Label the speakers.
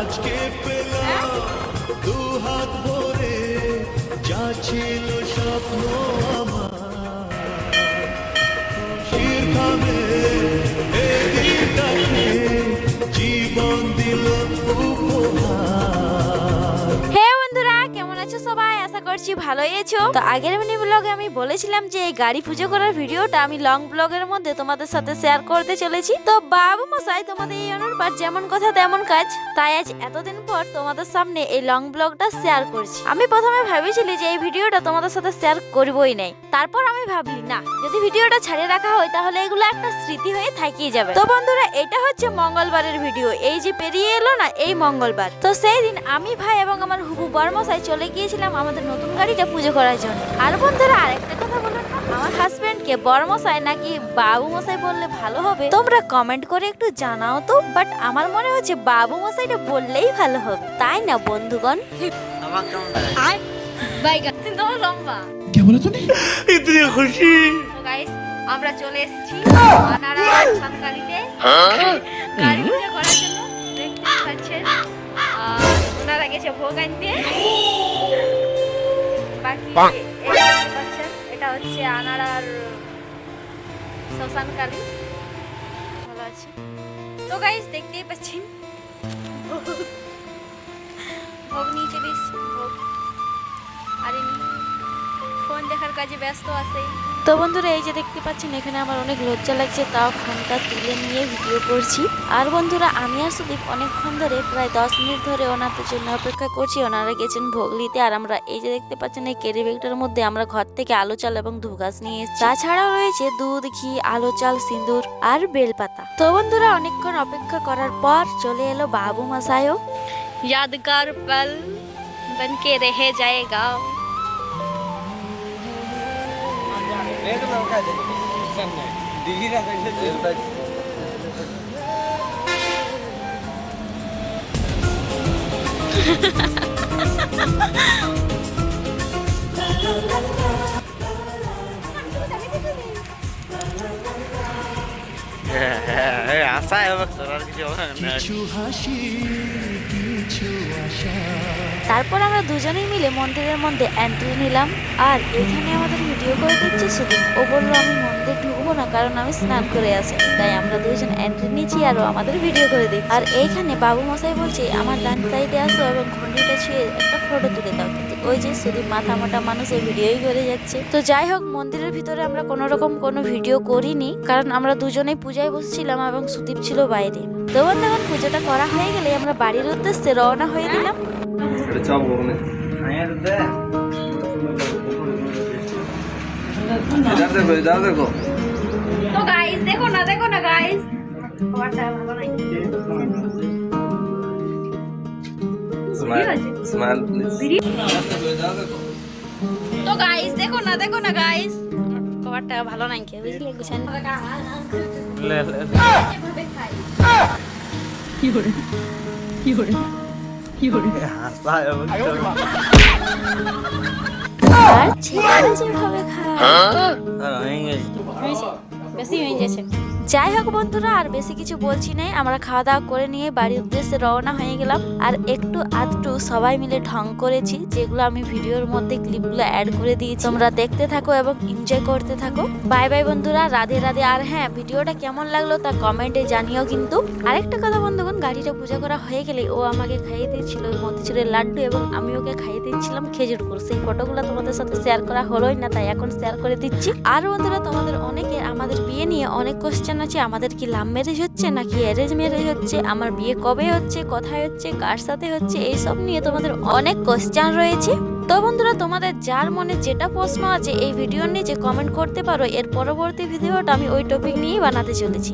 Speaker 1: আজকে পেলাম দু হাত ভরে যা ছিল স্বপ্ন আমার খুশির খাবে এই দিনটাকে জীবন দিল উপহার।
Speaker 2: হে বন্ধুরা, কেমন আছো সবাই? আশা করছি ভালোই আছো। তো আগের মিনি ব্লগে আমি বলেছিলাম যে এই গাড়ি পুজো করার ভিডিওটা আমি লং ব্লগের মধ্যে তোমাদের সাথে শেয়ার করতে চলেছি। তো বাবু মশাই তোমাদের এই অনুরোধ যেমন কথা তেমন কাজ, তাই আজ এতদিন পর তোমাদের সামনে এই লং ব্লগটা শেয়ার করছি। আমি প্রথমে ভেবেছিলি যে এই ভিডিওটা তোমাদের সাথে শেয়ার করবই নাই, তারপর আমি ভাবলি না, যদি ভিডিওটা ছাড়িয়ে রাখা হয় তাহলে এগুলো একটা স্মৃতি হয়ে থাকিয়ে যাবে। তো বন্ধুরা, এটা হচ্ছে মঙ্গলবারের ভিডিও। এই যে পেরিয়ে এলো না এই মঙ্গলবার, তো সেই দিন আমি ভাই এবং আমার হুবু বরমশাই চলে গিয়েছিলাম আমাদের নতুন গাড়িটা পুজো করার জন্য। আর বন্ধুরা, আরেকটা কথা বলুন না, আমার হাজবেন্ডকে বরমশাই নাকি বাবু মশাই বললে ভালো হবে? তোমরা কমেন্ট করে একটু জানাও তো। বাট আমার মনে হচ্ছে বাবু মশাইটা বললেই ভালো হবে, তাই না বন্ধুগণ? লম্বা
Speaker 1: क्या बोला तूने? इतनी खुशी।
Speaker 2: গাইস, আমরা চলে এসেছি আনারা সানকালিতে গাড়ি পূজা করার জন্য। দেখতে পাচ্ছেন ওনারা গেছে ভোগ আনতে। বাকি এই দেখতে পাচ্ছেন, এটা হচ্ছে আনারার শ্মশানকালী। ভালো আছে তো গাইস, দেখতেই পাচ্ছেন ভোগ নিয়ে চলে এসেছি। ভোগ আর ফোন দেখার কাজে ব্যস্ত আছে। তো বন্ধুরা, এই যে দেখতে পাচ্ছেন এখানে আমার অনেক লজ্জা লাগছে, তাও ফোনটা তুলে নিয়ে ভিডিও করছি। আর বন্ধুরা, আমি আর সুদীপ অনেকক্ষণ ধরে প্রায় 10 মিনিট ধরে ওনাদের জন্য অপেক্ষা করছি। ওনারা গেছেন ভোগ নিতে, আর আমরা এই যে দেখতে পাচ্ছেন এই ক্যারি ব্যাগটার মধ্যে আমরা ঘর থেকে আলো চাল এবং ধূপগাছ নিয়ে এসেছি। তাছাড়াও রয়েছে দুধ, ঘি, আলো চাল, সিঁদুর আর বেলপাতা। তো বন্ধুরা, অনেকক্ষণ অপেক্ষা করার পর চলে এলো বাবু মশাইও। यादगार पल बन के रह जाएगा। তারপর আমরা দুজনেই মিলে মন্দিরের মধ্যে এন্ট্রি নিলাম। আর এখানে আমাদের ভিডিও করে দিচ্ছে সুদীপ। ও বললো আমি মন্দির ঢুকবো না, কারণ আমি স্নান করে আসি। তাই আমরা দুজন এন্ট্রি নিয়েছি আর আমাদের ভিডিও করে দিই। আর এইখানে বাবু মশাই বলছে আমার ডান সাইডে আসো এবং ঘন্টিটা ছুঁয়ে একটা ফটো তুলে দাও। কিন্তু ওই যে সুদীপ মাথা মোটা মানুষ, ও ভিডিওই করে যাচ্ছে। তো যাই হোক, মন্দিরের ভিতরে আমরা কোনো রকম কোনো ভিডিও করিনি, কারণ আমরা দুজনেই পূজায় বসছিলাম এবং সুদীপ ছিল বাইরে। তো বন্ধুগণ, পুজোটা করা হয়ে গেলে আমরা বাড়ির উদ্দেশ্যে রওনা হয়ে দিলাম। তো গাইস, দেখো না গাইস, তো গাইস দেখো না গাইস, কভারটা ভালো নাই কে বুঝলে গুছান কি করে আর ছেলেরা যেভাবে খায় বেশি হয়ে গেছে। যাই হোক বন্ধুরা, আর বেশি কিছু বলছি নাই, আমরা খাওয়া দাওয়া করে নিয়ে বাড়ির উদ্দেশ্যে রওনা হয়ে গেলাম। আর একটু আধটু সবাই মিলে ঢং করেছি, যেগুলো আমি ভিডিওর মধ্যে ক্লিপগুলো অ্যাড করে দিয়েছি। তোমরা দেখতে থাকো এবং এনজয় করতে থাকো। বাই বাই বন্ধুরা, রাধে রাধে। আর হ্যাঁ, ভিডিওটা কেমন লাগলো তা কমেন্টে জানিও কিন্তু। আরেকটা কথা বন্ধুগণ, গাড়িটা পূজা করা হয়ে গেলে ও আমাকে খাইয়ে দিয়েছিল মতিচুরের লাড্ডু এবং আমি ওকে খাইয়ে দিচ্ছিলাম খেজুর গুড়। সেই ফটোগুলো তোমাদের সাথে শেয়ার করা হলোই না, তাই এখন শেয়ার করে দিচ্ছি। আর বন্ধুরা, তোমাদের অনেকে আমাদের বিয়ে নিয়ে অনেক কোশ্চেন আছে, আমাদের কি লাভ ম্যারেজ হচ্ছে নাকি অ্যারেঞ্জ ম্যারেজ হচ্ছে, আমার বিয়ে কবে হচ্ছে, কোথায় হচ্ছে, কার সাথে হচ্ছে, এইসব নিয়ে তোমাদের অনেক কোশ্চেন রয়েছে। তো বন্ধুরা, তোমাদের যার মনে যেটা প্রশ্ন আছে এই ভিডিওর নিচে কমেন্ট করতে পারো। এর পরবর্তী ভিডিওটা আমি ওই টপিক নিয়েই বানাতে চলেছি।